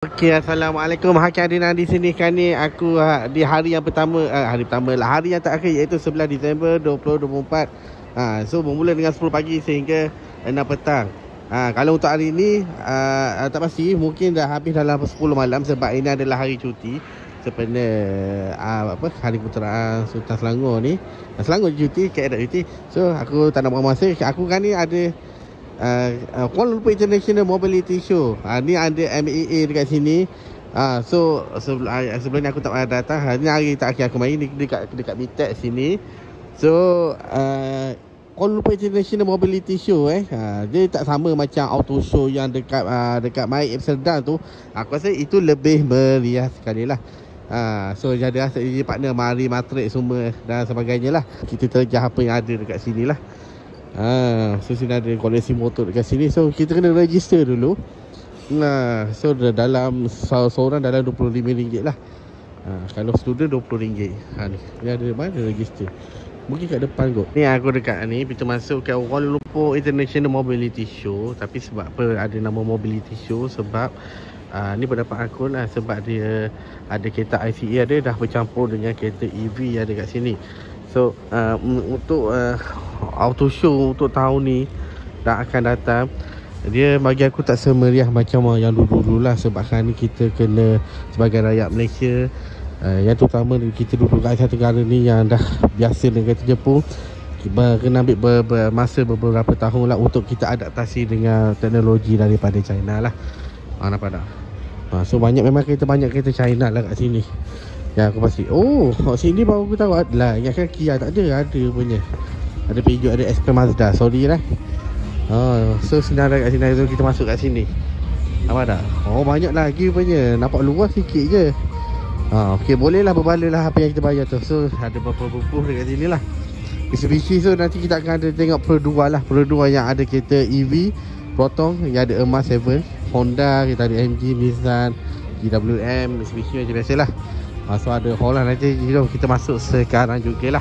Okey, Assalamualaikum. Hakim Adina di sini kan ni aku di hari yang pertama, hari yang terakhir iaitu 11 Disember 2024. So bermula dengan 10 pagi sehingga 6 petang. Kalau untuk hari ini tak pasti, mungkin dah habis dalam 10 malam sebab ini adalah hari cuti sempena hari puteraan Sultan Selangor ni. Selangor cuti, KL cuti. So aku tak nak buang masa. Aku kan ni ada Kuala Lumpur International Mobility Show. Ni ada MAA dekat sini. So sebelum ni aku tak pernah datang. Ni hari terakhir aku main ni dekat Mitek sini. So Kuala Lumpur International Mobility Show dia tak sama macam auto show yang dekat My Amsterdam tu. Aku rasa itu lebih meriah sekali lah. So jadi partner Mari Matrix semua dan sebagainya lah. Kita terjah apa yang ada dekat sini lah. So sini ada koleksi motor dekat sini. So kita kena register dulu. So dalam seorang dalam RM25 lah. Kalau student RM20. Ni ada mana register. Mungkin kat depan kot. Ni aku dekat ni pintu masuk ke Kuala Lumpur International Mobility Show. Tapi sebab apa ada nama Mobility Show? Sebab ni pendapat aku lah. Sebab dia ada kereta ICE ada dah bercampur dengan kereta EV ada kat sini. So untuk auto show untuk tahun ni dah akan datang, dia bagi aku tak semeriah macam yang dulu-dulu lah. Sebab kan ni kita kena sebagai rakyat Malaysia, yang terutama kita duduk kat satu negara ni yang dah biasa dengan kereta Jepun, kena ambil masa beberapa tahun lah untuk kita adaptasi dengan teknologi daripada China lah. Nampak tak? So memang banyak kereta China lah kat sini. Ya aku pasti. Sini baru aku tahu adalah. Ingatkan Kia tak ada punya. Ada Peugeot, ada SP Mazda. Sorry lah. So senang kat sini. So kita masuk kat sini. Nampak tak? Banyak lagi punya. Nampak luas sikit je. Okay, boleh lah berbala lah apa yang kita bayar tu. So ada beberapa bubuh dekat sini lah. Mitsubishi. So nanti kita akan ada tengok Pro 2 lah. Pro 2 yang ada kereta EV Proton, yang ada Emas 7, Honda, kita ada MG, Nissan, GWM, Mitsubishi macam biasalah. So ada hall lah nanti. Kita masuk sekarang jugalah.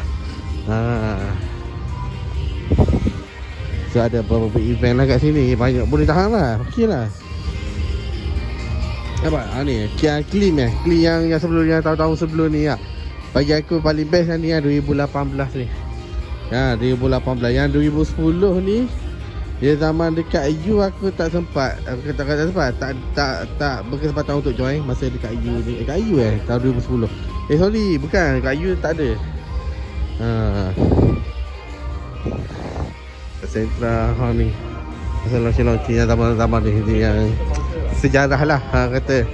So ada beberapa event lah kat sini. Banyak boleh tahan lah. Okey lah. Nampak? Ni Kia Clean Clean yang sebelum, yang tahun-tahun sebelum ni lah. Bagi aku paling best ni 2018 ni. 2018. Yang 2010 ni dia zaman dekat EU aku tak sempat. Aku tak sempat. Tak berkesempatan untuk join masa dekat EU ni. Dekat EU tahun 2010. Sorry, bukan dekat EU tak ada. Sentra ni. Pasal launching yang zaman ni yang sejarah lah kata.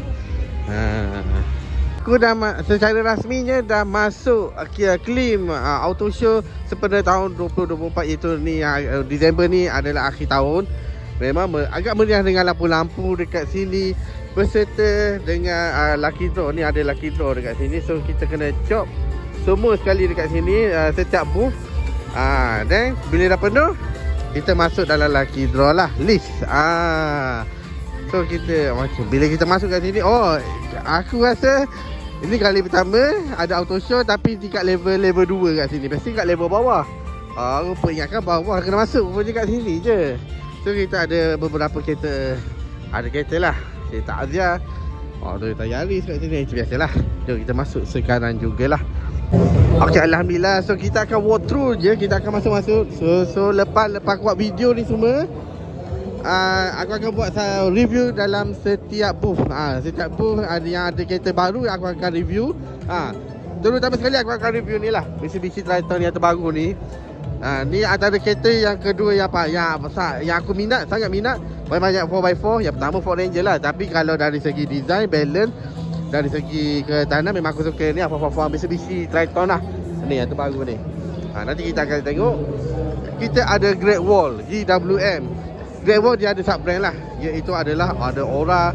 Aku dah secara rasminya dah masuk Kia Claim Auto Show sempena tahun 2024, iaitu ni Disember ni adalah akhir tahun. Memang agak meriah dengan lampu-lampu dekat sini berserta dengan lucky draw. Ni ada lucky draw dekat sini. So kita kena chop semua sekali dekat sini, setiap booth. Dan bila dah penuh kita masuk dalam lucky draw lah, list. So kita bila kita masuk kat sini, aku rasa ini kali pertama ada auto show tapi tingkat level 2 kat sini. Biasanya kat level bawah. Rupa ingatkan bawah kena masuk rupanya kat sini je. So kita ada beberapa kereta. Ada kereta lah, kereta Azia, Toyota Yaris kat sini. Itu biasalah. Jom kita masuk sekarang jugalah. Okay, Alhamdulillah. So kita akan walk through je. Kita akan masuk-masuk. So lepas aku buat video ni semua, aku akan buat review dalam setiap booth. Setiap booth ada yang ada kereta baru, aku akan review. Terutama sekali aku akan review ni lah, Mitsubishi Triton yang terbaru ni. Ni antara kereta yang kedua yang aku sangat minat. Banyak 4x4. Yang pertama Ford Ranger lah. Tapi kalau dari segi design, balance, dari segi ketahanan, memang aku suka ni 4x4 Mitsubishi Triton lah. Ni yang terbaru ni. Nanti kita akan tengok. Kita ada Great Wall GWM. Great Wall dia ada sub-brand lah, iaitu adalah ada Aura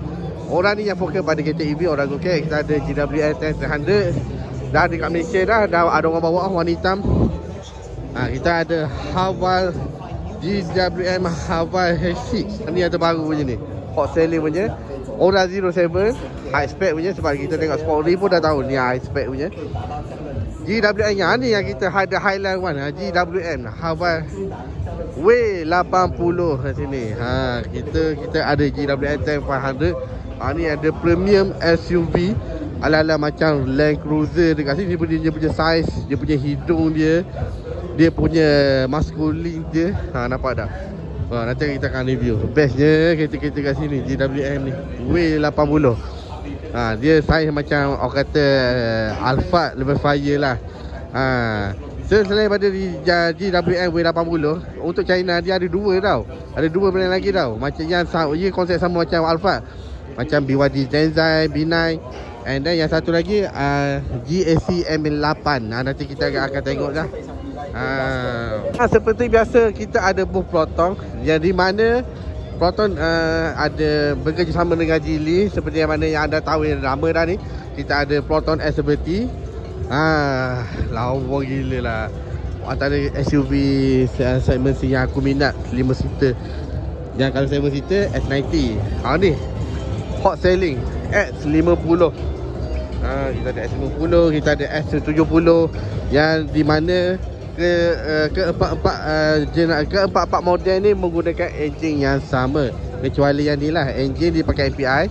ni yang fokus pada kereta EV, Aura GoCare. Kita ada GWM 300. Dah ada kat Malaysia dah ada orang bawa warna hitam. Kita ada Haval GWM Haval H6. Ni yang terbaru punya ni, hot selling punya. Aura 07 high spec punya. Sebab kita tengok Sport Ring pun dah tahu ni high spec punya. GWM yang ni yang kita ada highlight one, GWM Haval W80 kat sini. Kita ada GWM 500 Ni ada premium SUV ala-ala macam Land Cruiser dekat sini. Dia punya saiz, dia punya hidung dia, dia punya maskulin dia. Nampak tak? Nanti kita akan review. Bestnya kereta-kereta kat sini GWM ni W80. Dia saiz macam orang kata Alphard level fire lah. Selain pada GWM W80, untuk China dia ada dua tau. Ada dua brand lagi tau. Macam yang dia konsep sama macam Alphard, macam BYD Zensai, B9. And then yang satu lagi GAC M8. Nanti kita akan tengok dah. Seperti biasa kita ada booth Proton, yang di mana Proton ada bekerjasama dengan Geely. Seperti yang mana yang anda tahu yang lama dah ni, kita ada Proton S70. Lawa gila lah. Antara SUV segmen C yang aku minat 5 seater. Yang kalau 7 seater S90. Ni hot selling X50. Kita ada S50, kita ada S70, yang di mana keempat model ni menggunakan enjin yang sama, kecuali yang ni lah, enjin dia pakai MPI.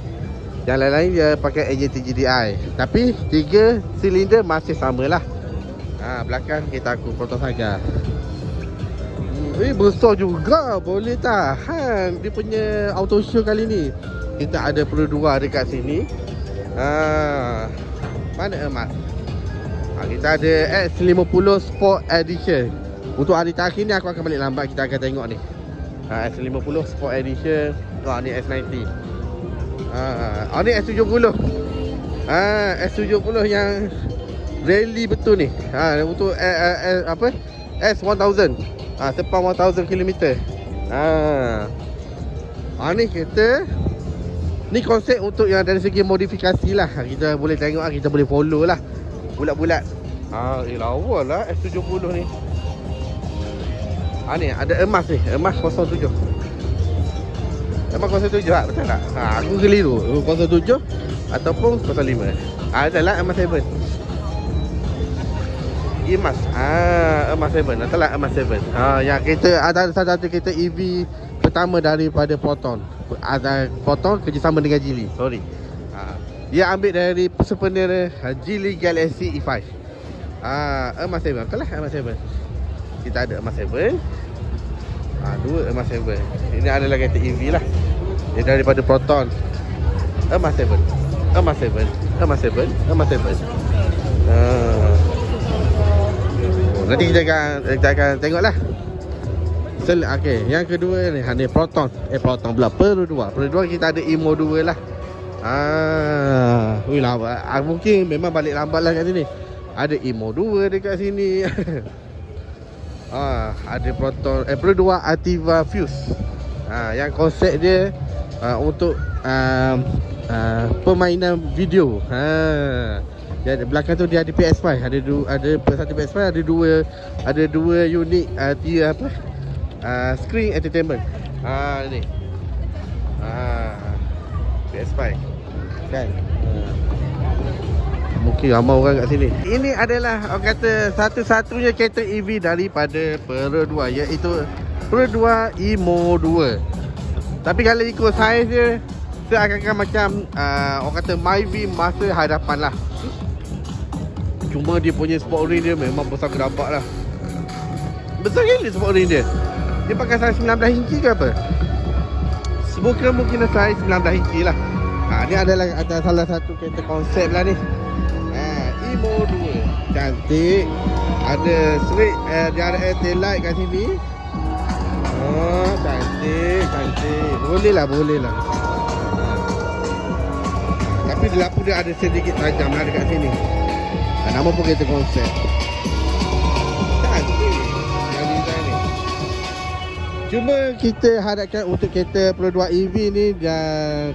Yang lain-lain dia pakai enjin TGDI. Tapi 3 silinder masih samalah. Belakang kita aku Proton Saga. Besar juga, boleh tahan. Dia punya auto show kali ni. Kita ada Pro 2 dekat sini. Mana emas? Kita ada X50 Sport Edition. Untuk hari terakhir ni aku akan balik lambat. Kita akan tengok ni X50 Sport Edition. Ni S90. Ni S70. S70 yang rally betul ni. Untuk S1000. Sepan 1000 km. Ni kereta, ni konsep untuk yang dari segi modifikasi lah. Kita boleh tengok lah, kita boleh follow lah. Bulat-bulat. Lawa lah S70 ni. Ni ada emas ni, emas 07. Emas 07 lah, betul tak? Aku keliru, 07 ataupun 05. Betul lah, emas 7. Emas. Emas 7. Betul lah, emas 7. Yang kereta ada satu kereta EV pertama daripada Proton. Proton kerjasama dengan Geely. Sorry. Dia ambil dari sebenarnya Geely Galaxy E5. Emas 7. Betul lah, emas 7. Kita ada emas 7. Dua emas 7. Ini adalah kereta EV lah. Dia daripada Proton. Emas 7. Emas 7. Emas 7. Emas 7. Nanti kita akan tengok lah. Okay, yang kedua ni Proton. Proton pula Pro 2. Pro 2 kita ada Imo 2 lah. Mungkin memang balik lambat lah kat sini. Ada Imo 2 dekat sini. Ada Proton Pro 2 Activa Fuse. Yang konsep dia untuk permainan video. Dia belakang tu dia ada PS5, ada satu PS5, ada dua unit screen entertainment. Ni. PS5. Kan? Mungkin ramai orang kat sini. Ini adalah orang kata satu-satunya kereta EV daripada Pro 2, iaitu Pro 2 Imo 2. Tapi kalau ikut saiz dia, seakan-akan macam orang kata Myvi masa hadapan lah. Cuma dia punya sport ring dia memang besar kedabak lah. Besar gila sport ring dia. Dia pakai saiz 19 inci ke apa? Mungkin saiz 19 inci lah. Ni adalah salah satu kereta konsep lah ni. Imo 2. Cantik. Ada straight DRS tail light kat sini. Cantik. Boleh lah. Tapi di lampu dia ada sedikit tajam lah dekat sini. Nama pun kereta konsep. Cantik yang design ni. Cuma kita harapkan untuk kereta Pro 2 EV ni dia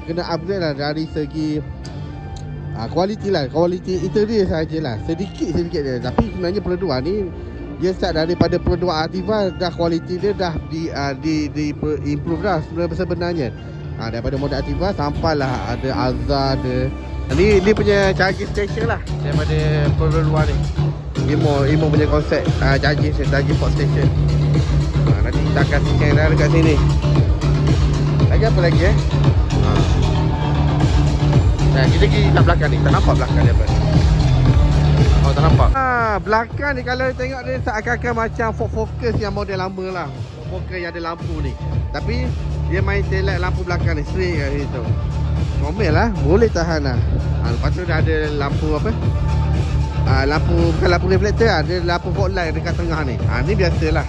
kena upgrade lah dari segi kualiti lah. Kualiti interior sajalah. Sedikit dia. Tapi sebenarnya Pro 2 ni dia start daripada Pro 2 Activa, dah kualiti dia dah di improve dah sebenarnya. Daripada model Activa sampailah ada Azza, ada ni punya charging station lah daripada Pro 2 ni. Imo punya konsep charging port station. Nanti kita akan scan dah dekat sini. Lagi apa lagi Nah, kita pergi kat belakang ni. Tak nampak belakang dia apa? Oh, tak nampak. Belakang ni kalau tengok dia seakan-akan macam Ford Focus yang model lama lah. Ford Focus yang ada lampu ni. Tapi dia main taillight lampu belakang ni straight kat situ. Comel lah, boleh tahan lah. Lepas tu dah ada lampu apa? Lampu, bukan lampu reflektor lah. Ada lampu fog light dekat tengah ni. Ni biasalah.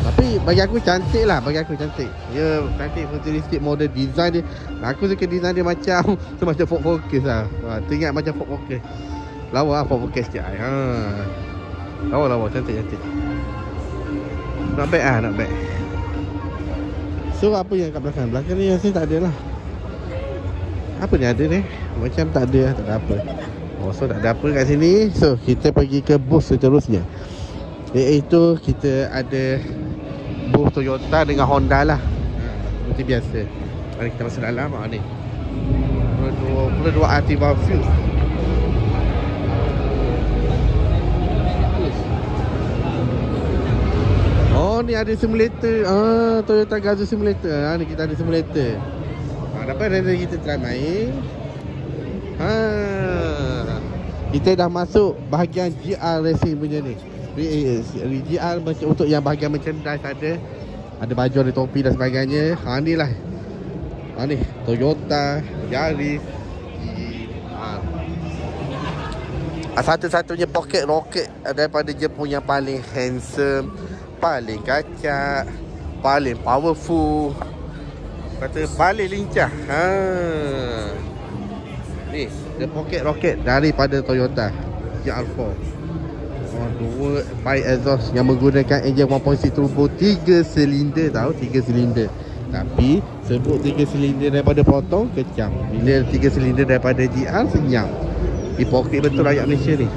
Tapi bagi aku cantik lah. Bagi aku cantik. Dia cantik, futuristik, model design dia. Aku suka design dia macam macam Ford Focus lah. Teringat macam Ford Focus. Lawa lah Ford Focus sikit. Lawa, cantik. Not bad lah, not bad. So apa yang kat belakang? Belakang ni rasanya tak ada lah. Apa ni ada ni? Macam tak ada lah, tak ada apa. So tak ada apa kat sini. So kita pergi ke booth seterusnya, iaitu kita ada booth Toyota dengan Honda lah. Seperti biasa. Mari kita masuk dalam. Ni dua Activa Fuse. Oh, ni ada simulator. Toyota Gazoo simulator. Ni kita ada simulator. Dapat render kita try main. Kita dah masuk bahagian GR Racing punya ni. GR macam untuk yang bahagian merchandise ada baju, ada topi dan sebagainya. Ni lah. Ni Toyota Yaris GR. Satu-satunya pocket rocket daripada Jepun yang paling handsome, paling kacak, paling powerful, kata paling lincah. Ni the pocket rocket daripada Toyota GR4. Dua pipe exhaust yang menggunakan enjin 1.6 turbo 3 silinder. Tahu 3 silinder. Tapi sebut 3 silinder daripada Proton kecam. Bila 3 silinder daripada GR senyap. Hipokrit betul rakyat Malaysia ni.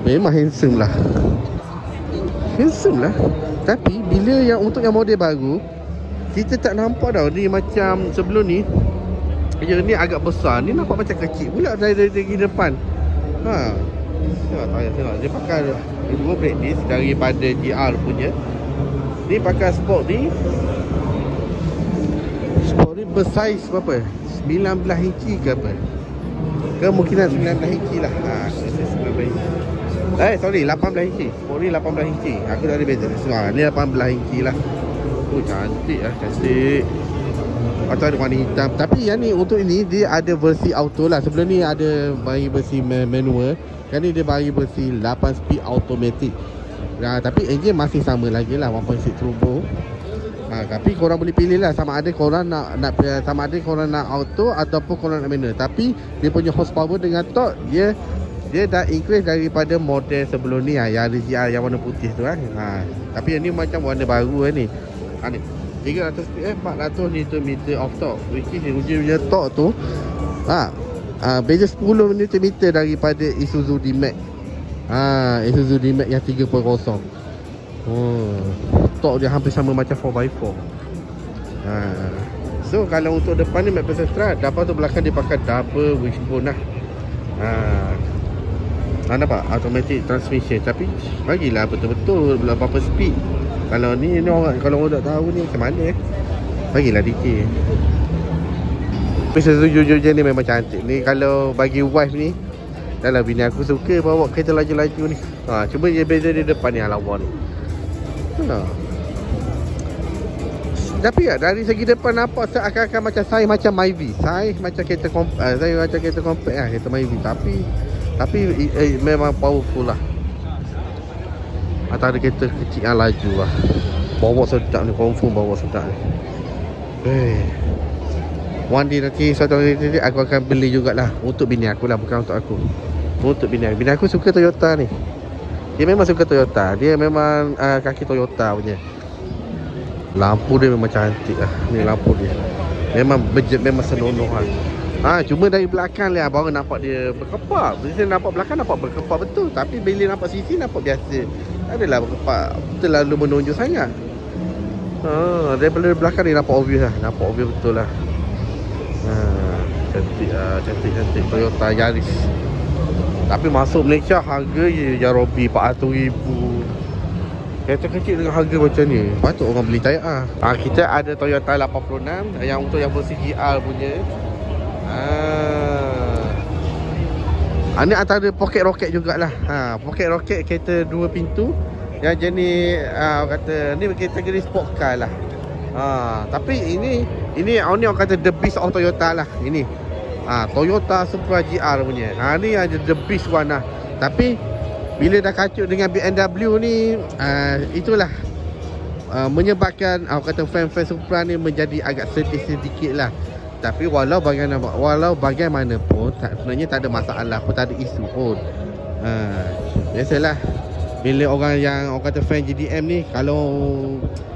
Memang handsome lah. Tapi bila yang untuk yang model baru, kita tak nampak tau. Ni macam sebelum ni, ni agak besar. Ni nampak macam kecil pula dari depan. Tengok. Dia pakai dua brake disc daripada GR punya. Ni pakai sport ni. Sport ni bersaiz berapa? 19 inci ke apa? Kemungkinan 19 inci lah. 19 inci. 18 inci. Sport ni 18 inci. Aku tak ada beza. Ni 18 inci lah. Cantik lah, cantik. Atau ada warna hitam. Tapi yang ni, untuk ini dia ada versi auto lah. Sebelum ni ada bagi versi manual. Kan ni dia bagi versi 8 speed automatic. Tapi enjin masih sama lagi lah, 1.6 turbo. Tapi korang boleh pilih lah sama ada korang nak sama ada korang nak auto ataupun korang nak manual. Tapi dia punya horsepower dengan torque dia dah increase daripada model sebelum ni yang ada GR yang warna putih tu kan. Tapi yang ni macam warna baru ni. Ni 300 PS 400 Nm of torque, which is punya torque tu beza 10 Nm daripada Isuzu D-Max. Isuzu D-Max yang 3.0. Torque dia hampir sama macam 4x4. So kalau untuk depan ni McPherson Strut, dapat tu belakang dia pakai double wishbone lah. Nampak automatic transmission. Tapi bagilah betul-betul berapa speed. Kalau ni orang, kalau orang tak tahu ni macam mana bagilah dikit. Tapi sejujurnya ni memang cantik. Ni kalau bagi wife ni, dalam bini aku suka bawa kereta laju-laju ni. Cuma dia beza di depan ni lawa ni. Tapi dari segi depan nampak seakan-akan macam saiz macam Myvi. Saiz macam kereta compact. Saiz macam kereta compact lah, kereta Myvi. Tapi memang powerful lah. Atau ada kereta kecil yang laju lah. Bawa sedap ni, confirm bawa sedap ni. One day nanti, suatu hari nanti aku akan beli jugalah. Untuk bini aku lah, bukan untuk aku. Untuk bini aku. Bini aku suka Toyota ni. Dia memang suka Toyota. Dia memang kaki Toyota punya. Lampu dia memang cantik lah. Ni lampu dia memang memang senonoh lah. Cuma dari belakang lah baru nampak dia berkepak. Bila nampak belakang nampak berkepak betul. Tapi bila nampak sisi nampak biasa. Tak adalah berkepak terlalu menonjol sangat. Daripada belakang ni nampak obvious lah. Nampak obvious betul lah. Cantik lah. Cantik Toyota Yaris. Tapi masuk Malaysia harga je Yarobi 400,000. Kereta kecil dengan harga macam ni, patut orang beli Tayar. Kita ada Toyota 86 yang untuk yang versi GR punya. Ni antara pocket rocket jugalah. Pocket rocket kereta 2 pintu yang jenis kata ni kategori sport car lah. Tapi ini orang kata the beast of Toyota lah. Ini Toyota Supra GR punya. Ni ada the beast one lah. Tapi bila dah kacuk dengan BMW ni, itulah menyebabkan kata fan-fan Supra ni menjadi agak sedih sedikit lah. Tapi walau bagaimanapun sebenarnya tak ada masalah pun, tak ada isu pun. Biasalah bila orang kata fan GDM ni, kalau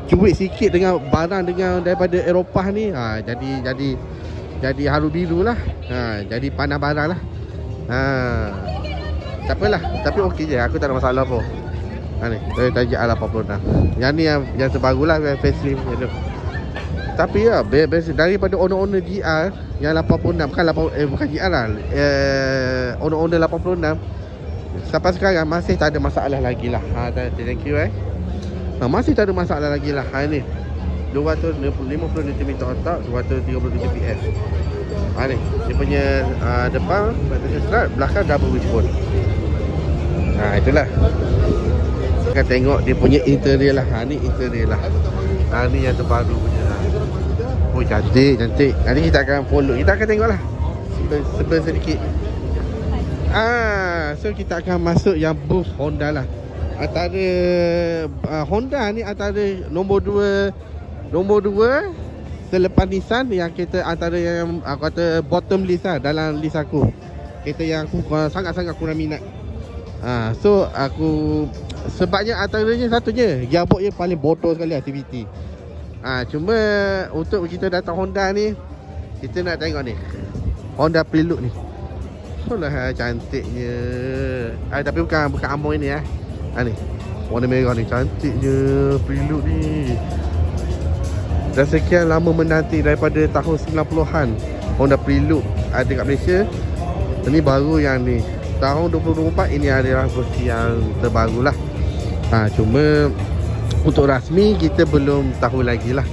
cuit sikit dengan barang daripada Eropah ni, jadi haru biru lah. Jadi panah barang lah. Tak apalah, tapi okey je, aku tak ada masalah pun. Ni Toyota GR 86. Yang ni yang terbaru lah, facelift tu. Tapi ya, daripada owner-owner GR yang 86, bukan GR lah, owner-owner 86 sampai sekarang masih tak ada masalah lagi lah. Thank you masih tak ada masalah lagi lah. Ni 250 Nm otak, 237 PS. Ni dia punya depan battery strap, belakang double wishbone. Itulah. Kita tengok dia punya interior lah. Ni interior lah. Ni yang terbaru punya. Oh, cantik. Nanti kita akan follow. Kita akan tengok lah sebelah sedikit. So kita akan masuk yang booth Honda lah. Antara Honda ni antara nombor 2 selepas Nissan yang kita antara yang aku kata bottom list lah dalam list aku. Kereta yang aku sangat-sangat kurang minat. So aku sebabnya antaranya satunya gearbox dia paling bodoh sekali aktiviti. Cuma untuk kita datang Honda ni, kita nak tengok ni Honda Prelude ni. Alah, cantiknya. Tapi bukan Amor ini ni warna merah ni, cantiknya Prelude ni. Dah sekian lama menanti, daripada tahun 90-an Honda Prelude ada kat Malaysia. Ini baru yang ni tahun 2024. Ini adalah versi yang terbaru lah. Cuma untuk rasmi kita belum tahu lagi lah.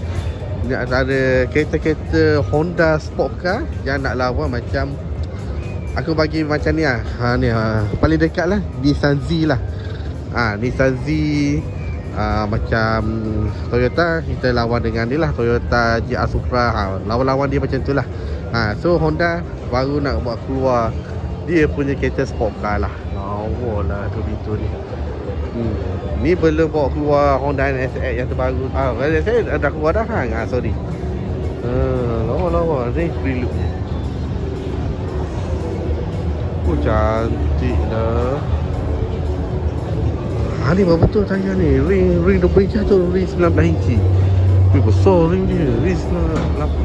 Ini antara kereta-kereta Honda sport car yang nak lawan macam aku bagi macam ni lah. Paling dekat lah Nissan Z lah. Nissan Z macam Toyota, kita lawan dengan dia lah Toyota GR Supra. Lawan-lawan dia macam tu lah. So Honda baru nak buat keluar dia punya kereta sport car lah. Lawa lah tu pintu ni. Ni belum bawa keluar Honda NSX yang terbaru. NSX dah keluar dah. Sorry. Lawa-lawa ni Prelude ni. Oh, cantik lah. Ni betul tayar ni. Ring 20 inci tu ring 19 inci. Besar ring dia. Ring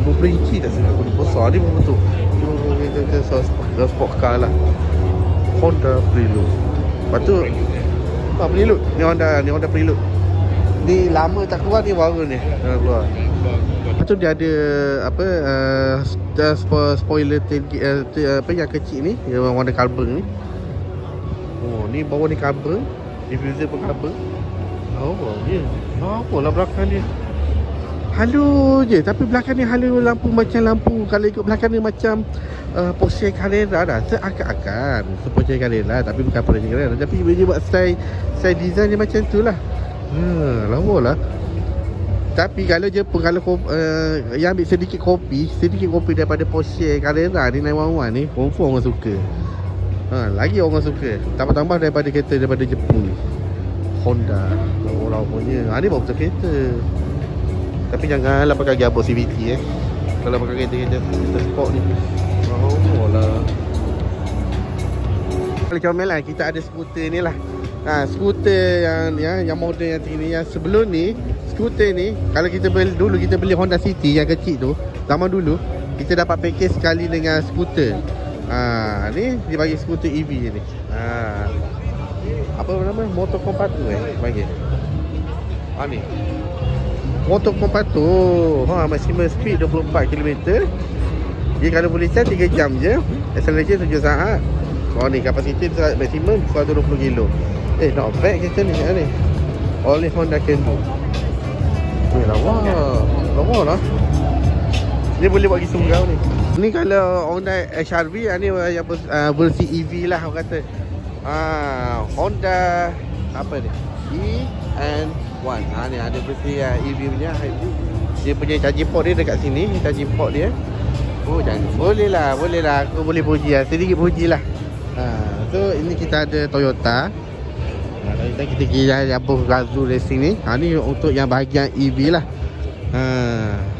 20 inci dah sangat besar. Ni betul. Kita sport car lah. Honda Prelude. Lepas tu Prelude. Ni Honda Prelude. Ni lama tak keluar, ni baru ni keluar. Lepas tu dia ada spoiler tailgate, yang kecil ni, yang warna carbon ni. Ni bawah ni carbon, diffuser pun carbon. Dia apalah belakang dia halu je, tapi belakang ni halu lampu macam lampu. Kalau ikut belakang ni macam Porsche Carrera dah, seakan-akan Porsche Carrera, tapi bukan Porsche Carrera. Tapi dia buat style design dia macam tu lah. Lawa lah. Tapi kalau Jepun, kalau yang ambil sedikit kopi daripada Porsche Carrera ni 911 ni, confirm orang suka. Lagi orang suka. Tambah-tambah daripada kereta daripada Jepun ni, Honda. Lawa punya. Ni baru betul kereta. Tapi janganlah pakai gearbox CVT kalau pakai kereta sport ni. Lah. Kalau comel lah, kita ada skuter ni lah. Skuter yang model yang tinggi, yang sebelum ni, skuter ni kalau kita beli Honda City yang kecil tu, zaman dulu kita dapat package sekali dengan skuter. Ni dia bagi skuter EV ni. Apa nama? Motor kompaktor bagi. Ni motor kompaktor. Maximum speed 24 km. Dia kalau boleh charge 3 jam je. Acceleration 7 saat. Ni kapasiti maksimum 120 kilo. Not bad kereta ni. Oleh Honda can do. Lawa lah. Ni boleh buat pergi surau ni. Ni kalau Honda HR-V ni yang versi EV lah orang kata. Honda apa ni? EN1. Ni ada versi EV punya hybrid. Dia punya charging port dia dekat sini, charging port dia. Oh jangan. Boleh lah aku boleh puji lah. Sedikit puji lah. So ini kita ada Toyota. Toyota kita kira apa Gazoo Racing ni. Ni untuk yang bahagian EV lah.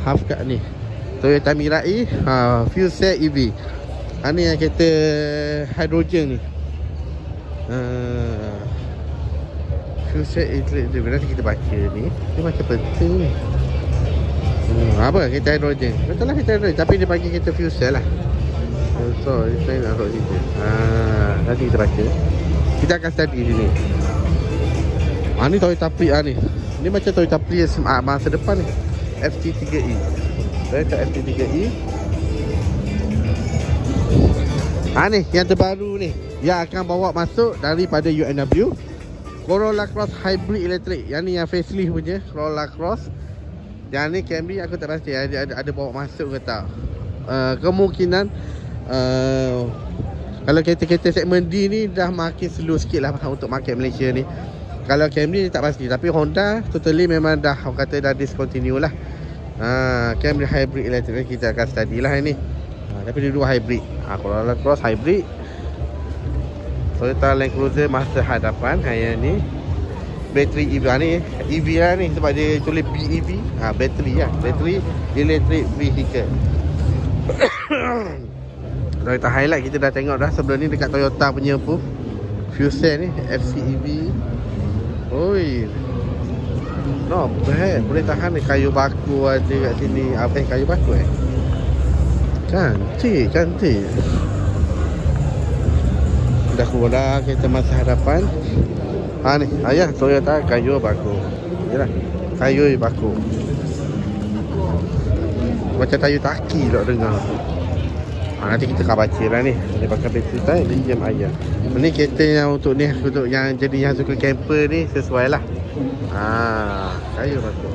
Half cut ni Toyota Mirai fuel cell EV. Ni yang kereta hidrogen ni. Fuel cell EV. Nanti kita baca ni. Dia macam penting ni. Apa kereta hidrogen? Betul lah kereta hidrogen, tapi dia bagi kereta fuel cell lah. So saya nak tahu situ. Nanti kita baca. Kita akan study sini. Ni Toyota Prius ni. Ni macam Toyota Prius masa depan ni. FT3E. Toyota FT3E. Ni yang terbaru ni, yang akan bawa masuk daripada UNW, Corolla Cross Hybrid Electric. Yang ni yang facelift punya Corolla Cross. Yang ni Camry aku tak pasti ada bawa masuk ke tak. Kemungkinan kalau kereta-kereta segmen D ni dah makin slow sikit lah untuk market Malaysia ni. Kalau Camry tak pasti, tapi Honda totally memang dah kata dah discontinue lah. Camry Hybrid Electric kita akan study lah ini. Tapi dia dua hybrid. Corolla Cross Hybrid, Toyota Land Cruiser masa hadapan. Yang ni bateri EV ni, EV lah ni sebab dia tulis BEV. Bateri lah, bateri electric vehicle. Toyota highlight kita dah tengok dah sebelum ni dekat Toyota punya booth. Fuel cell ni FCEV. Oi, not bad. Boleh tahan ni. Kayu baku ada kat sini. Apa kayu baku Cantik. Dah keluar dah kereta masa hadapan. Ni ayah Toyota kayu baku. Yalah, kayu baku. Macam kayu taki tak dengar. Nanti kita akan baca lah ni. Dia pakai bateri type lithium ion. Ni kereta yang untuk ni, untuk yang jadi yang suka camper ni sesuai lah. Kayu baku.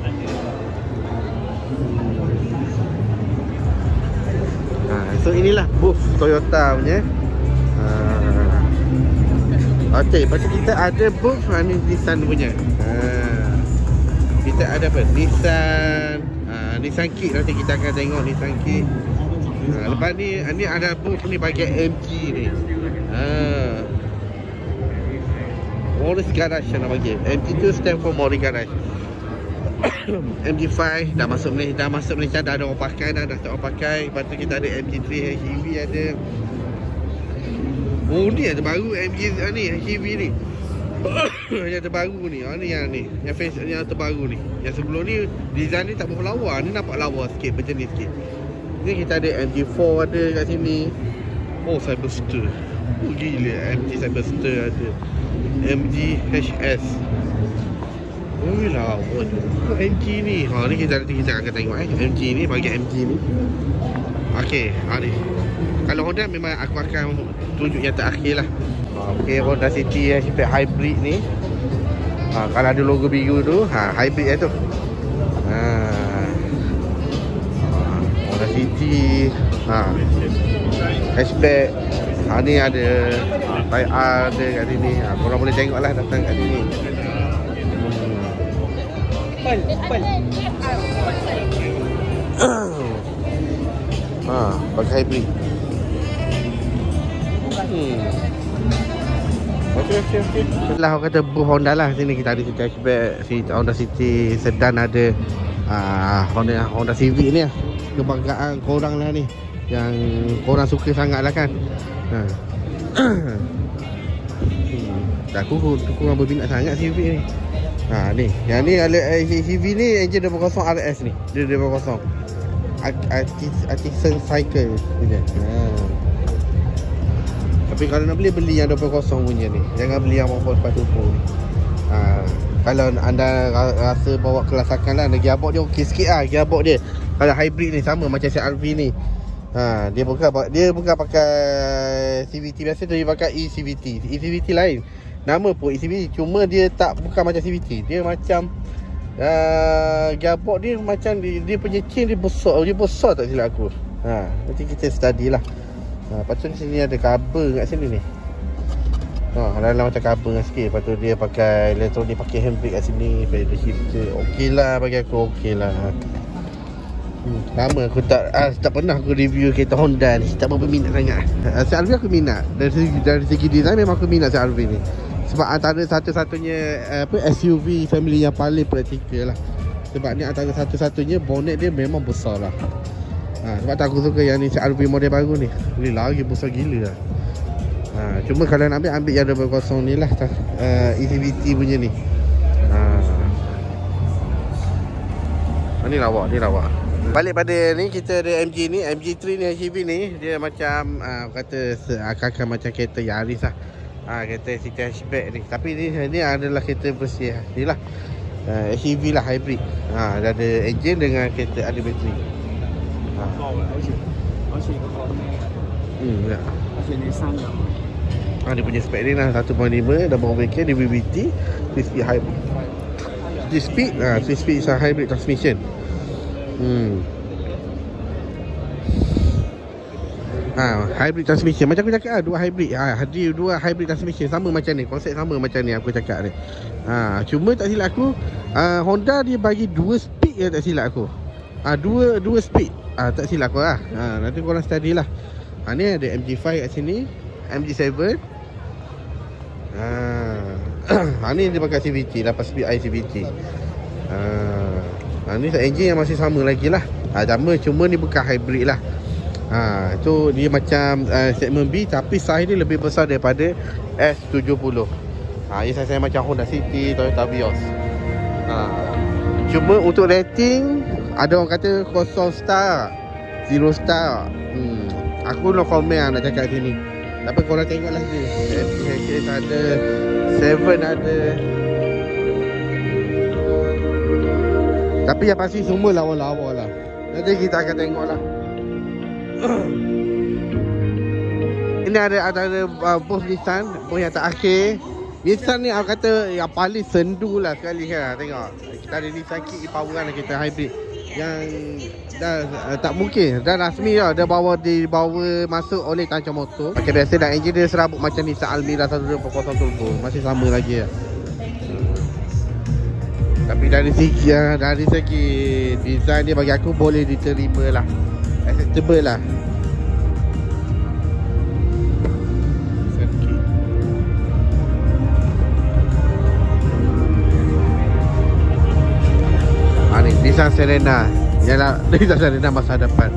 So inilah booth Toyota punya. Okey, lepas tu kita ada booth ni Nissan punya. Kita ada apa? Nissan Kicks. Nanti kita akan tengok Nissan Kicks. Lepas ni ada booth ni bahagian MG ni. Morris Garage nak bagi. MG tu stand for Morris Garage. MG5 dah masuk Malaysia, dah ada orang pakai, dah tak orang pakai. Lepas tu kita ada MG3 HEV ada. Ni ada baru MG ni HEV ni. Yang terbaru ni. Yang face yang terbaru ni. Yang sebelum ni design ni tak berapa lawa. Ni nampak lawa sikit, berjenis sikit. Ni kita ada MG4 ada kat sini. Cyberster. Gila, MG Cyberster ada. MG HS. Lawa tu. MG ni. Ni kita akan tengok MG ni, bagi MG ni. Okey, ni. Kalau Honda memang aku akan tunjuk yang terakhir lah. Okey, Honda City Hybrid ni. Kalau ada logo biru tu, hybrid tu. Honda City, hatchback. Ni ada Type R ada kat sini. Korang boleh tengok lah datang kat sini. Pakai hybrid. Okey. Setelah orang kata booth Honda lah, sini kita ada hatchback, Honda City sedan ada. Honda Civic ni lah kebanggaan korang lah ni, yang korang suka sangat lah kan. Aku kurang berminat sangat Civic ni. Ni, yang ni ada Civic ni enjin 2.0 RS ni. Dia 2.0 Artisan Cycle punya. Tapi kalau nak beli yang 2.0 punya ni. Jangan beli yang 1.4 turbo ni. Kalau anda rasa bawa kelasakan lah, gearbox dia okey sikit lah. Gearbox dia kalau hybrid ni sama macam CR-V ni. Dia bukan pakai CVT biasa, dia pakai eCVT. eCVT lain. Nama pun eCVT, cuma dia bukan macam CVT. Dia macam gearbox dia macam dia punya chain dia besar tak silap aku. Nanti kita study lah. Lepas tu sini ada cover kat sini ni. Dalam macam cover dengan sikit. Lepas tu dia pakai elektronik, pakai handbrake kat sini, pedal shifter. Okey lah bagi aku, okey lah. Lama aku tak pernah aku review kereta Honda ni. Tak berapa minat sangat. CR-V aku minat. Dari segi design memang aku minat CR-V ni. Sebab antara satu-satunya SUV family yang paling praktikal lah. Sebab ni antara satu-satunya bonnet dia memang besar lah. Sebab tak aku suka yang ni CR-V model baru ni. Ni lagi besar gila lah. Cuma kalau nak ambil yang double kosong ni lah, ECVT punya ni. Ni lawa. Balik pada ni, kita ada MG ni, MG3 ni, HEV ni. Dia macam kata akan macam kereta Yaris lah. Kereta city hatchback ni. Tapi ni adalah kereta bersih ni lah. HEV lah, hybrid. Dia ada engine dengan kereta ada bateri. Dia punya spek ni lah 1.5 double overkill DVBT 3-speed hybrid. 3-speed is a hybrid transmission. Hybrid transmission. Macam aku cakap dua hybrid. Dua hybrid transmission sama macam ni. Konsep sama macam ni aku cakap ni. Cuma tak silap aku, Honda dia bagi 2 speed je tak silap aku. Dua speed. Tak silap aku lah. Nanti korang study lah. Ni ada MG5 kat sini, MG7. Ni dia pakai CVT, 8 speed iCVT. Ni engine yang masih sama lagi lah. Sama, cuma ni bukan hybrid lah. Tu dia macam segmen B, tapi size dia lebih besar daripada S70. Ini size macam Honda City, Toyota Vios. Cuma untuk rating, ada orang kata 0 star, 0 star. Aku no comment nak cakap sini. Tapi korang tengoklah dia. FPHS ada, 7 ada. Tapi yang pasti semua lawa-lawa lah. Nanti kita akan tengok lah. Ini ada bos Nissan, bos yang terakhir. Nissan ni aku kata yang paling sendu lah sekali kan. Tengok, kita ada Nissan Kick e-Power kan, kita hybrid. Yang dah tak mungkin, dah rasmi lah. Dia dibawa masuk oleh Tanjung Motor. Macam biasa dah, enjin dia serabut macam Nissan Almera 1.0 turbo. Masih sama lagi lah. Tapi dari segi design dia bagi aku boleh diterima lah, acceptable lah. Nissan Serena. Yalah, Nissan Serena masa depan.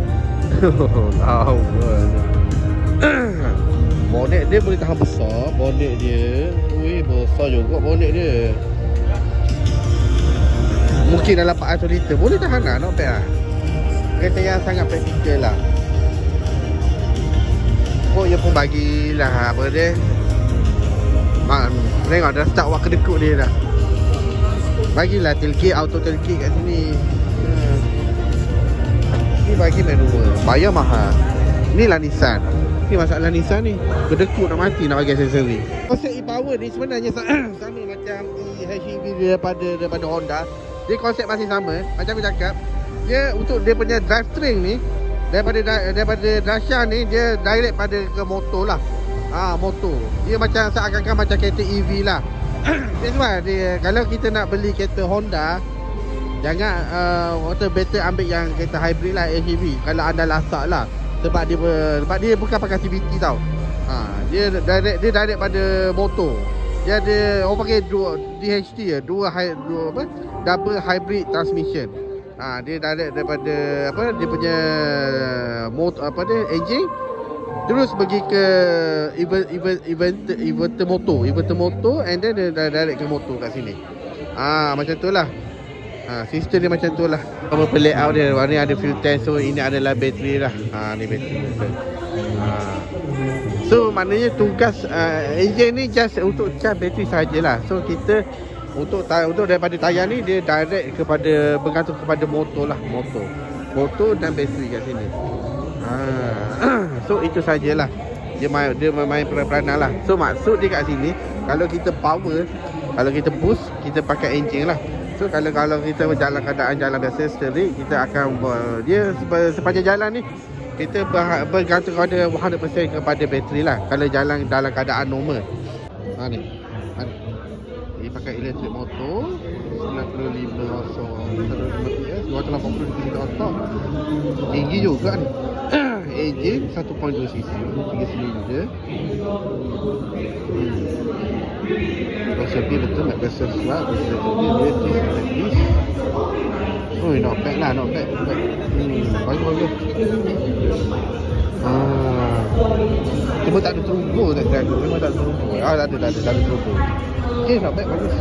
Bonet dia boleh tahan besar. Bonet dia besar juga bonet dia. Mungkin dalam 400 liter boleh tahan lah, not bad lah. Kereta yang sangat praktikal lah. Dia pun bagilah apa dia. Tengok dah start wak kedekut dia dah. Bagilah tailgate, auto tailgate kat sini. Ni bagi manual, bayar mahal. Inilah Nissan. Ni masalah Nissan ni, kedekut nak mati nak bagi aksesori. Konsep e-Power ni sebenarnya sama macam e-HEV daripada Honda. Dia konsep masih sama. Macam aku cakap, dia untuk dia punya drivetrain ni, daripada dasar ni dia direct pada ke motor lah. Motor. Dia macam seakan-akan macam kereta EV lah. That's why kalau kita nak beli kereta Honda, jangan better ambil yang kereta hybrid lah, HEV. Kalau anda lasak lah. Sebab dia bukan pakai CVT tau. Dia direct pada motor. Dia ada orang pakai DHT ya, double hybrid transmission. Dia direct daripada dia punya motor engine terus pergi ke inverter motor and then dia direct ke motor kat sini. Macam tu lah. Sistem dia macam tu lah. Apa layout dia, ni ada fuel tank. So ini adalah bateri lah. Ni bateri. So maknanya tugas engine ni just untuk charge bateri sajalah. So kita untuk daripada tayar ni dia direct kepada, bergantung kepada motor lah. Motor dan bateri kat sini. So itu sajalah. Dia main peranan lah. So maksud dia kat sini, kalau kita power, kalau kita boost, kita pakai engine lah. So kalau kita berjalan keadaan jalan biasa straight, kita akan dia sepanjang jalan ni kita bergantung pada 100% kepada bateri lah. Kalau jalan dalam keadaan normal. Ni. Ini pakai elektrik motor 95 PS, 280 km otak. Tinggi juga ni. Engine 1.2 cc, 3 silinder. Rossi betul nak kasi suat. Dia oh, not bad lah, not bad. Bagus. Cuma tak ada turbo tak jaga. Memang tak ada turbo. Tak ada turbo. Okay, not bad, bagus.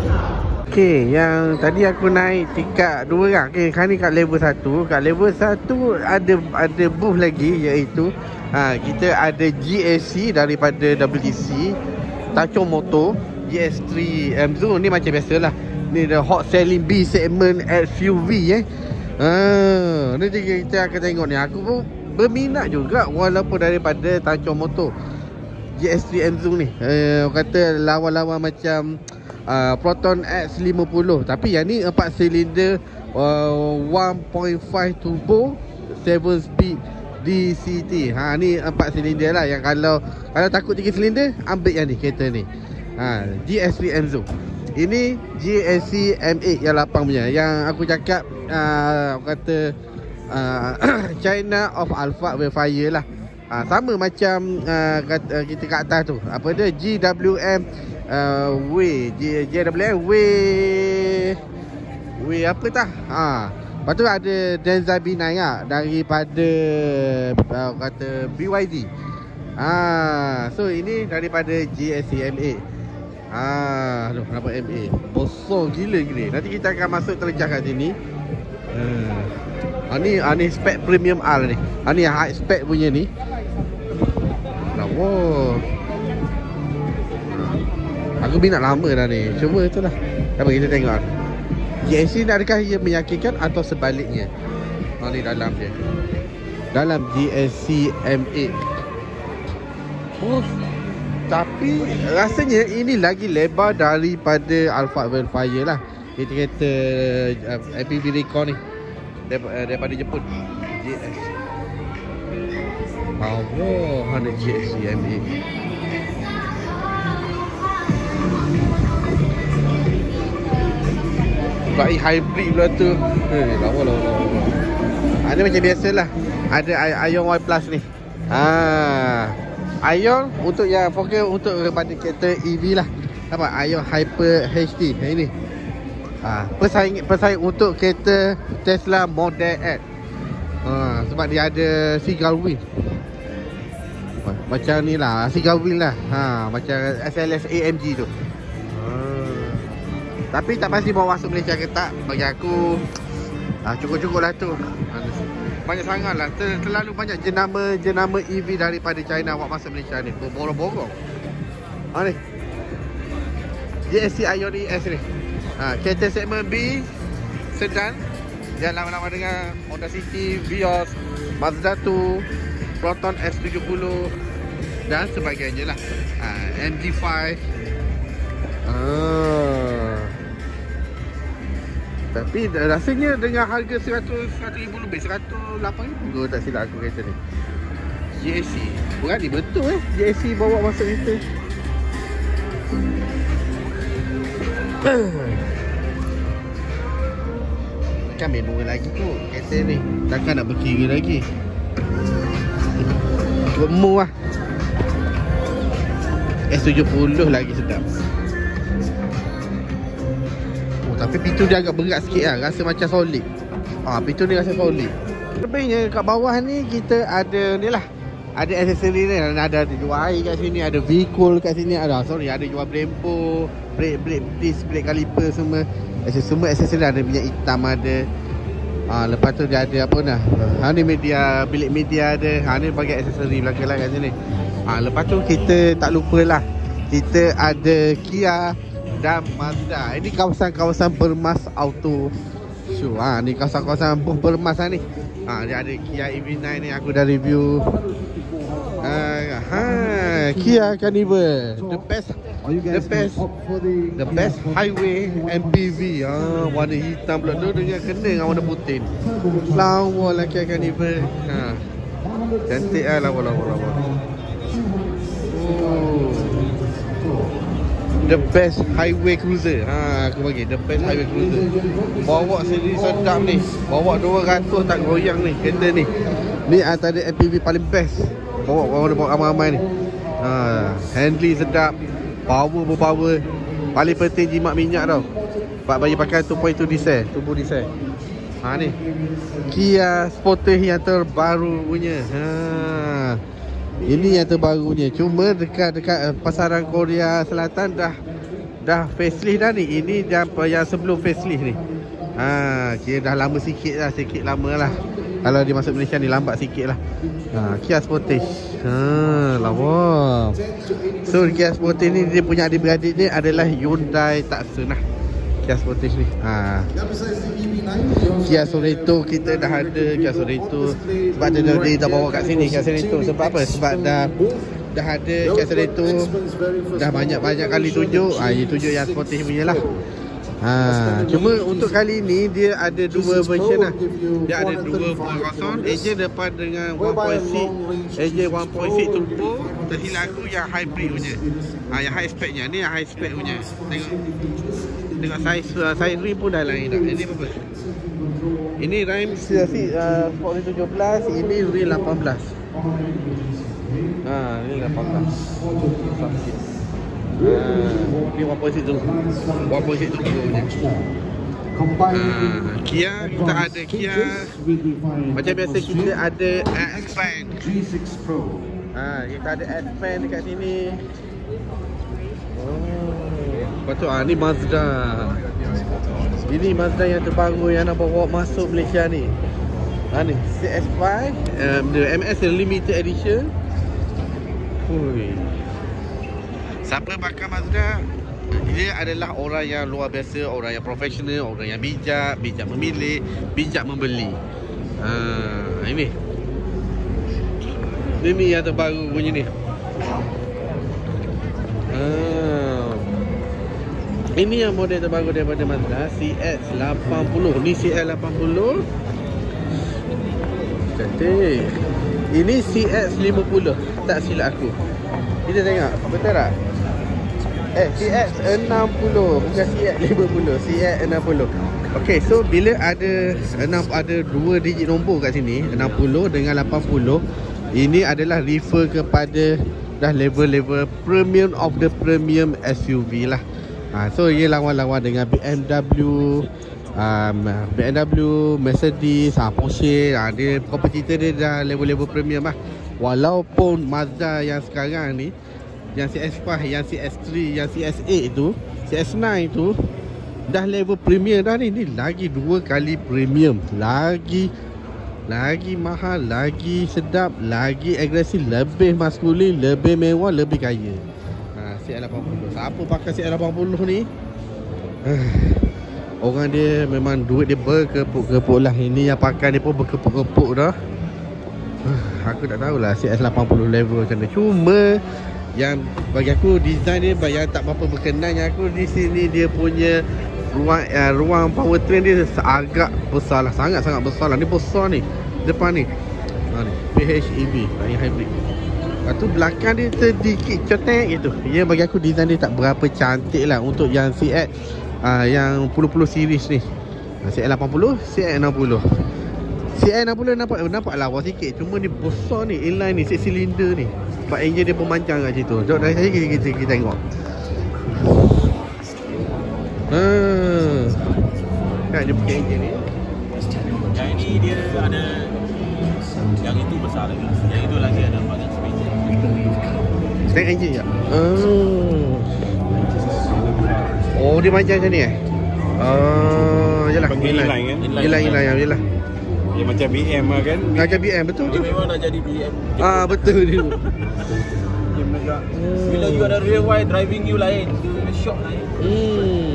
Okay, yang tadi aku naik tingkat 2 kan. Okay, kali ni kat level 1. Kat level 1 ada booth lagi, iaitu kita ada GSC daripada WTC, Tachong Motor, GS3 Mzo. Ni macam biasalah. Ni the hot selling B segment SUV nanti kita akan tengok ni. Aku pun berminat juga walaupun daripada Tachong Motor GS3 Mzo ni. Kata lawan-lawan macam Proton X50, tapi yang ni 4 silinder 1.5 turbo 7 speed DCT. Ni 4 silinder lah. Yang kalau takut 3 silinder, ambil yang ni, kereta ni. GS3 Mzo. Ini GSC M8 yang lapang punya. Yang aku cakap kata China of Alphard with Fire lah. Sama macam kita kat atas tu. Apa dia? GWM GWM apa tah? Lepas tu ada Denza B9 lah, daripada kata BYD. So ini daripada GSC M8. Aduh, kenapa M8? Bosong gila. Nanti kita akan masuk terjah kat sini. Ni spek premium R ni. Ni high spec punya ni. Wow. Aku minat lama dah ni. Cuma itulah. Apa kita tengok. GSC ni adakah ia meyakinkan atau sebaliknya? Ni dalam dia. Dalam GSC M8. Tapi rasanya ini lagi lebar daripada Alphard Velfire lah. Kereta MPV Recon ni daripada Jepun. GS power 100 GSC M8. Baik hybrid pula tu. Lawa. Ini macam biasalah. Ada Ion Y Plus ni. Ion untuk yang fokus untuk kepada kereta EV lah. Apa? Ion Hyper HD. Ini. Pesaing untuk kereta Tesla Model X. Sebab dia ada single wheel. Macam ni lah, single wheel lah. Macam SLS AMG tu. Tapi tak pasti bawa masuk Malaysia ke tak. Bagi aku cukup-cukup lah tu. Banyak sangat lah. Terlalu banyak jenama EV daripada China buat masuk Malaysia ni. Borong-borong. Ni GSC Ion ES ni. Kereta segmen B sedan. Dia lawan-lawan dengan Honda City, Vios, Mazda 2, Proton S70 dan sebagainya lah. MG5. Tapi rasanya dengan harga 100,000 lebih, 108,000 tak silap aku kereta ni. GSC berani betul GSC bawa masuk kereta. Kan manual lagi tu kereta ni. Takkan nak berkira lagi. Gemuk lah. S70 lagi sedap. Tapi pintu dia agak berat sikit lah. Rasa macam solid. Pintu ni rasa solid. Lebihnya kat bawah ni kita ada ni lah. Ada aksesori ni. Ada jual air kat sini. Ada vehicle kat sini. Ada jual brembo, brake disc, brake caliper semua. Semua aksesori ada minyak hitam ada. Lepas tu dia ada apa nah. Ni media, bilik media ada. Ni bagi aksesori belakang lah kat sini. Lepas tu kita tak lupalah. Kita ada Kia dan Mazda. Ini kawasan Bermas Auto Show. Ni kawasan Bermas ni. Dia ada Kia EV9 ni aku dah review. Kia Carnival. The best highway MPV. Warna hitam pula tu dengan kena dengan warna putih. Lawa lah Kia Carnival. Cantik lah lawa. Oh. The best highway cruiser. Aku bagi the best highway cruiser. Bawa sendiri sedap ni. Bawa 200 tak goyang ni kereta ni. Ni antara MPV paling best. Bawa ramai-ramai ni. Handling sedap. Power. Paling penting jimat minyak tau. Pak bagi pakai 2.2 diesel, turbo diesel. Ni Kia Sportage yang terbaru punya. Ini yang terbarunya. Cuma dekat pasaran Korea Selatan dah facelift dah ni. Ini yang sebelum facelift ni. Kira dah lama sikit lama lah. Kalau dia masuk Malaysia ni lambat sikit lah. Kia Sportage. Lawa. So Kia Sportage ni dia punya adik-beradik ni adalah Hyundai Tucson lah. Kia Sportage ni. Kia Sorento kita dah ada. Kia Sorento sebab dia dah bawa kat sini Kia Sorento. Sebab apa? Sebab dah ada Kia Sorento. Dah banyak kali tunjuk. Dia tunjuk yang Sportage punya lah. Cuma untuk kali ni dia ada dua version lah. Dia ada 2.0 engine depan dengan 1.6 engine 1.6 turbo. Tersilap aku yang hybrid punya. Yang high spec nya. Ni yang high spec punya. Tengok size rim pun dah lain dah. Ini apa? Ini rim Sport 17. Ini rim 18. Ini 18. Ni 1.6 turbo. 1.6 turbo punya. Kia, kita ada Kia. Macam biasa kita ada X-Band. Kita ada X-Band dekat sini. Betul, ni Mazda. Ini Mazda yang terbaru yang nak bawa masuk Malaysia ni. Ni CX-5 the MS Limited Edition. Siapa bakal Mazda, dia adalah orang yang luar biasa, orang yang profesional, orang yang bijak memilih, bijak membeli. Ini yang terbaru punya ni. Ini yang model terbaru daripada Mazda, CX-80. Ni CX-80. Cantik. Ini CX-50. Tak silap aku. Kita tengok, betul tak? CX-60 bukan CX-50, CX-60. Okay, so bila ada 2 digit nombor kat sini, 60 dengan 80, ini adalah refer kepada dah level premium of the premium SUV lah. So ia lawan-lawan dengan BMW, Mercedes, Porsche. Dia kompetitor dia dah level premium lah. Walaupun Mazda yang sekarang ni, yang CX-5, yang CX-3, yang CX-8 tu, CX-9 tu dah level premium dah ni. Ni lagi 2 kali premium. Lagi mahal, lagi sedap, lagi agresif, lebih maskulin, lebih mewah, lebih kaya. CX-80. Siapa pakai CX-80 ni? Orang dia memang duit dia berkepuk-kepuk lah. Ini yang pakai dia pun berkepuk-kepuk dah. Aku tak tahulah CX-80 level macam mana. Cuma yang bagi aku design dia yang tak berapa berkenan. Yang aku di sini dia punya ruang powertrain dia agak besar lah. Sangat-sangat besar lah. Ni besar ni depan ni. PHEV yang hybrid. Lepas tu belakang dia sedikit cetek gitu. Ya, bagi aku design dia tak berapa cantik lah untuk yang CX yang 10 series ni. CX-80, CX-60. CX-60 nampak lawa sikit. Cuma ni besar ni, inline ni, 6 silinder ni. Sebab engine dia pemanjang kat situ. Jom dari sini kita tengok. Kan dia pakai engine ni. Yang ini dia ada, yang itu besar lagi. Yang itu lagi ada banyak space. Tengok engine je. Oh, dia panjang macam ni Yalah, inline kan? Yalah. Dia macam BM lah kan? Macam BM, betul. Dia memang nak jadi BM. Betul dia. Dia menegak. Bila you ada real wide driving you lain, dia shock lain.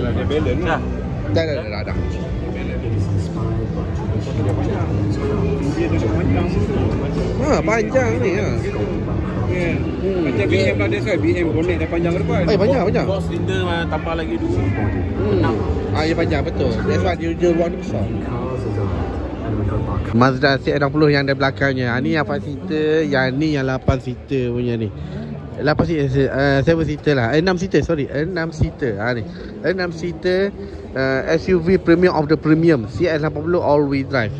Dia balance lah. Dah. Dia panjang. Panjang ni Macam BM lah dia sekarang. BM bonnet dah panjang ke depan. Panjang. Box cylinder tambah lagi 2. Dia panjang, betul. That's why dia ruang dia besar. Mazda CX-60 yang ada belakangnya. Ni yang 4 seater, yang ni yang 8 seater punya ni. 8 seater, 7 seater lah. 6 seater, sorry. 6 seater. Ni 6 seater SUV premium of the premium, CX-80 all-wheel drive.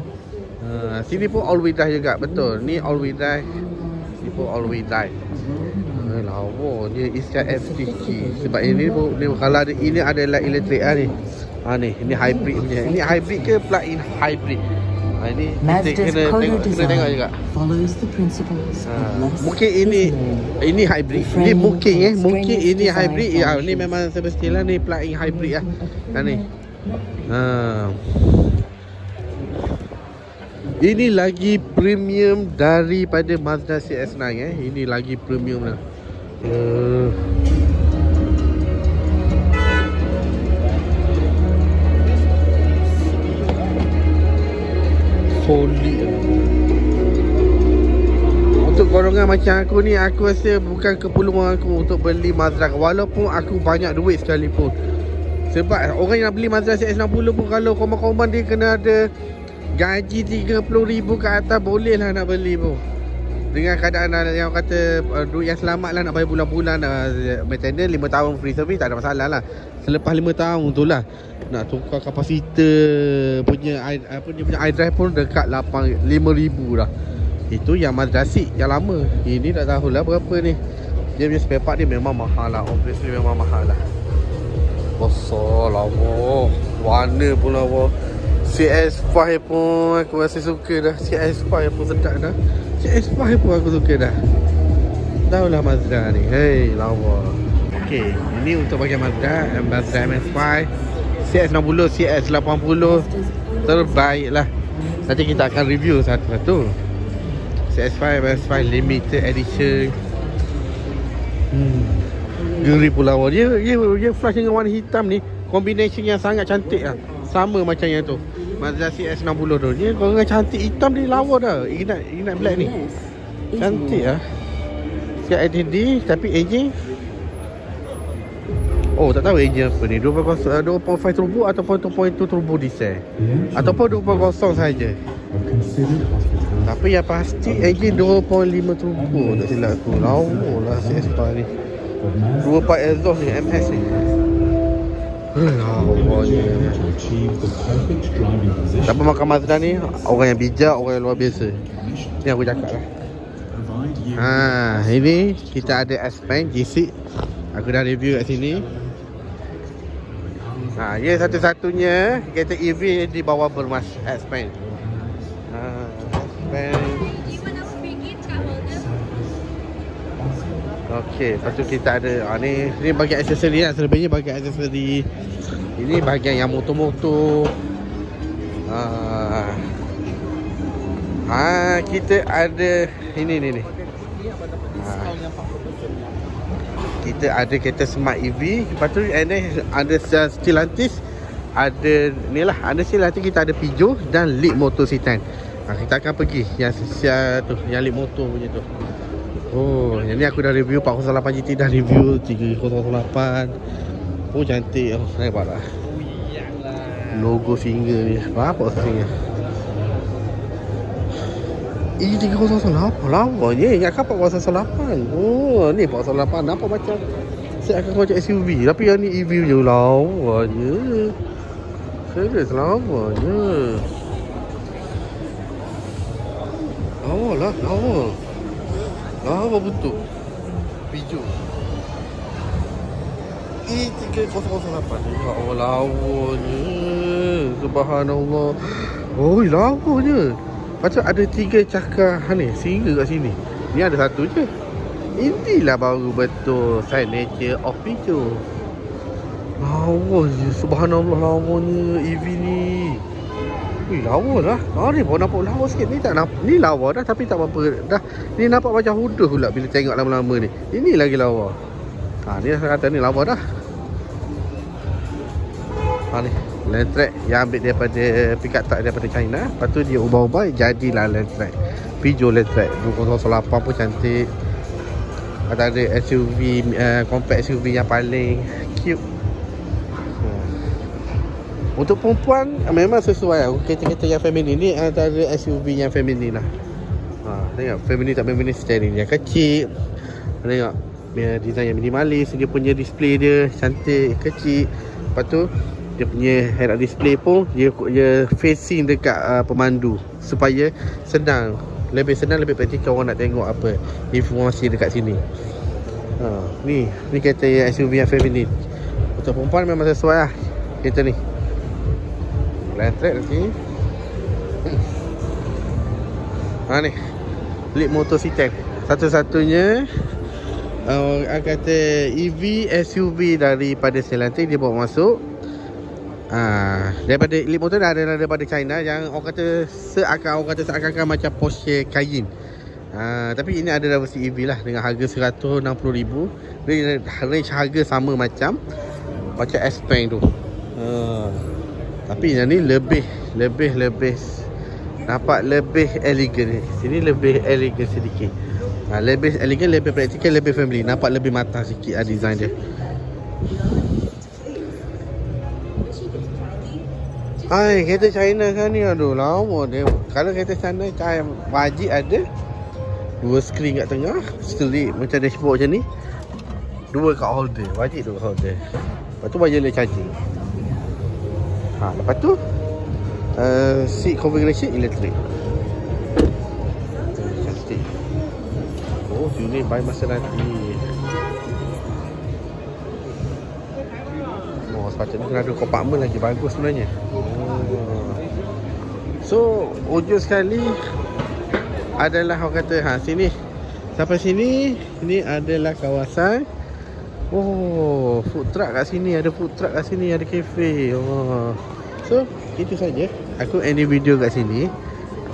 Sini pun all-wheel drive juga, betul. Ni all-wheel drive. Ni pun all-wheel drive. Lawa dia Isya FTG. Sebab ini pun ni, kalau ada, ini adalah elektrik ni. Ni hybrid punya. Ini hybrid ke plug-in hybrid? Ini kita kena tengok juga. Mungkin ini hybrid. Ini mungkin mungkin ini hybrid. Ya, ni memang semestilah ni plug-in hybrid lah. Ni. Ini lagi premium daripada Mazda CX-9 Ini lagi premium lah. Solid. Untuk golongan macam aku ni, aku rasa bukan keperluan aku untuk beli Mazda, walaupun aku banyak duit sekalipun. Sebab orang yang nak beli Mazda CX-60 pun, kalau koman-koman dia kena ada gaji 30,000 ke atas, boleh lah nak beli pun. Dengan keadaan yang kata duit yang selamat lah, nak bayar bulan-bulan, maintenance 5 tahun free service, tak ada masalah lah. Selepas 5 tahun tu lah nak tukar kapasitor punya dia punya iDrive pun dekat 5,000 dah. Itu yang Mazda 6 yang lama. Ini tak tahulah berapa ni. Dia punya spare part dia memang mahal lah. Obviously memang mahal lah. Besar lama. Warna pun lawa. CX-5 pun aku rasa suka dah. CX-5 pun sedap dah. CX-5 pun aku suka dah. Tahulah Mazda ni. Hei, lawa. Okey, ini untuk bahagian Mazda. Mazda MX-5, CX-60, CX-80 terbaik lah. Nanti kita akan review satu-satu. CX-5, MX-5 Limited Edition. Geri pula lawa. Dia flash dengan warna hitam ni, combination yang sangat cantik lah. Sama macam yang tu, Mazda CX-60 tu. Dia korang cantik hitam ni, lawa dah. Ignite black ni cantik lah. Siap LTD. Tapi engine, tak tahu engine apa ni, 2.5 turbo ataupun 2.2 turbo diesel, ataupun 2.0 saja. Tapi yang pasti engine 2.5 turbo, tak silap aku. Lawa lah CX-5 ni. 2.4 exhaust ni, MS ni. Siapa makan Mazda ni, orang yang bijak, orang yang luar biasa. Ni aku cakap lah. Ini kita ada S-Pen G6. Aku dah review kat sini. Ia satu-satunya kereta EV di bawah bermas S-Pen. S-Pen. Okey, lepas tu kita ada ni bahagian aksesori lah. Selebihnya bahagian aksesori. Ini bahagian yang motor-motor. Kita ada ini. Kita ada kereta Smart EV. Lepas tu ada Stellantis. Ada ni lah, ada Stellantis, kita ada Peugeot dan Leap Motor Citan. Kita akan pergi yang tu, yang Leap Motor punya tu. Yang ni aku dah review 408 GT, dah review 3008. Cantik. Nampak tak? Logo singa ni. Apa singa? Ini 3008. Lama je. Ingat kan 408. Ni 408. Nampak macam saya akan macam SUV. Tapi yang ni EV je. Lawa je. Serius lama je. Lawa lah. Lawa betul. Peugeot E3008 ni. Ya Allah, lawanya. Subhanallah. Lawanya. Macam ada 3 cakar ni, singa kat sini. Ni ada satu je. Inilah baru betul signature of Peugeot. Lawa je. Subhanallah, lawanya EV ni. Lawa lah. Ni pun nampak lawa sikit. Ni tak nampak. Ni lawa dah tapi tak apa-apa dah. Ni nampak macam huduh pula bila tengok lama-lama ni. Ini lagi lawa. Ni saya kata ni lawa dah. Ni land track yang ambil daripada pickup truck daripada China. Lepas tu dia ubah-ubah jadilah land track. Peugeot land track 2008 pun cantik. Ada SUV, compact SUV yang paling cute. Untuk perempuan memang sesuai lah. Kereta-kereta yang feminin ni antara SUV yang feminin lah. Tengok feminin tak feminin steering yang kecil. Tengok dia design yang minimalis. Dia punya display dia cantik, kecil. Lepas tu dia punya head-up display pun dia facing dekat pemandu supaya senang. Lebih senang, lebih praktikal orang nak tengok apa informasi dekat sini. Ni kereta yang SUV yang feminin. Untuk perempuan memang sesuai lah kereta ni. Land Trek nanti. Ni Leapmotor C10. Satu-satunya orang kata EV SUV daripada Stellantis dia bawa masuk. Daripada Leapmotor dah ada daripada China yang orang kata seakan-akan macam Porsche Cayenne. Tapi ini ada versi EV lah dengan harga 160,000. Range harga sama macam S-Pace tu. Tapi yang ni lebih nampak lebih elegan. Sini lebih elegan sedikit. Lebih elegan, lebih praktikal, lebih family. Nampak lebih matang sikit design dia. Kereta China kan ni, aduh lama dia. Kalau kereta China wajib ada 2 skrin kat tengah, strip macam dashboard macam ni. 2 kat holder, wajib 2 kat holder. Lepas tu wireless charging. Lepas tu seat configuration elektrik. Cantik. Unit by Maserati. Sepatutnya kena ada compartment lagi bagus sebenarnya. So ujung sekali adalah orang kata sini. Sampai sini ni adalah kawasan. Food truck kat sini, ada food truck kat sini, ada kafe. So itu saja. Aku ending video kat sini.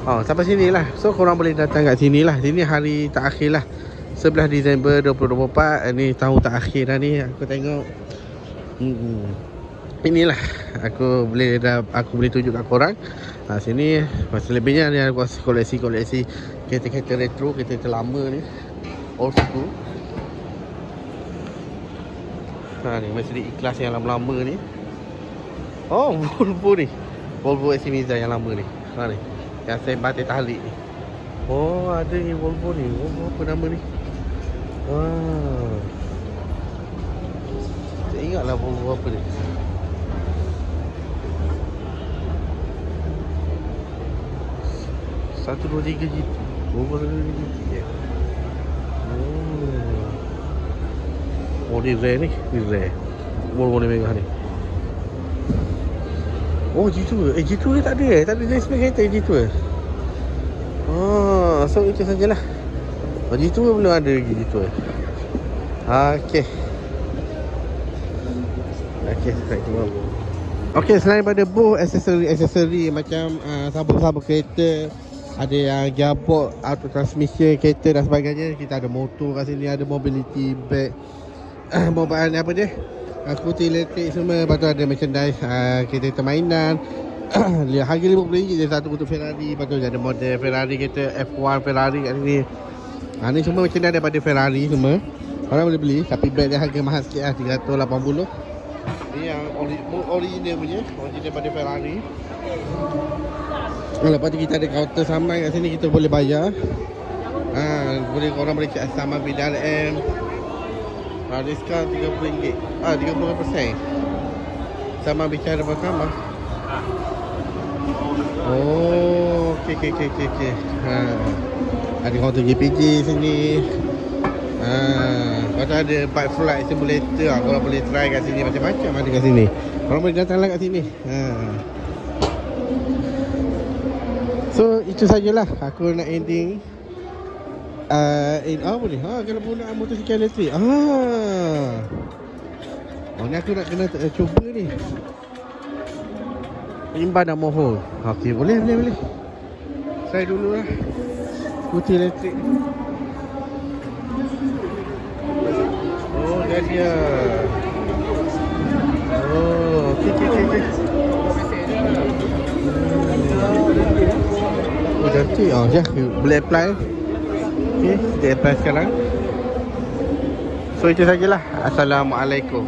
Sampai sini lah. So korang boleh datang kat sini lah. Sini hari terakhir lah, 11 Disember 2024. Ni tahun terakhir dah ni. Aku tengok inilah aku boleh tunjuk kat korang. Sini masih lebihnya ni aku koleksi kereta-kereta retro, kereta lama ni, old school. Ni Mercedes E-Class yang lama-lama ni. Volvo ni, Volvo Eximiza yang lama ni. Ni yang saya batik talik ni. Ada ni Volvo ni. Volvo apa nama ni? Tak ingatlah Volvo apa ni. Satu, dua, tiga GT. Volvo 1, 2, 3 GT je. Ni rare ni. Ni rare Volvo ni merah ni. G2. G2 ni tak ada. Tak ada jenis kereta G2. So itu sajalah. G2 belum ada lagi G2. Okay, selain pada booth aksesori macam sabuk-sabuk kereta, ada yang gearbox, auto transmission kereta dan sebagainya. Kita ada motor kat sini, ada mobility bag, mobile apa dia, skuter elektrik semua. Lepas tu ada merchandise, kereta mainan. Harga RM50 je satu untuk Ferrari. Lepas tu ada model Ferrari, kereta F1 Ferrari kat sini. Ni semua merchandise daripada Ferrari semua. Korang boleh beli, tapi bag dia harga mahal sikit lah, RM380. Ni yang original punya, original daripada Ferrari. Lepas tu kita ada kaunter saman kat sini, kita boleh bayar. Korang boleh cek saman BDRM. Diskaun RM30. 30%. Saman bicara bersama. Okay. Ada kaunter JPJ sini. Lepas tu ada bike flight simulator. Korang boleh try kat sini. Macam-macam ada kat sini. Korang boleh datanglah kat sini. So itu sajalah aku nak ending. Apa ni? Kalau penggunaan motosikal elektrik. Ni aku nak kena cuba ni. Penyimpan dan mohon. Okey, boleh. Try dulu lah skuter elektrik. Dia. Okay. Cantik. Boleh apply. Okay, kita apply sekarang. So itu sajalah. Assalamualaikum.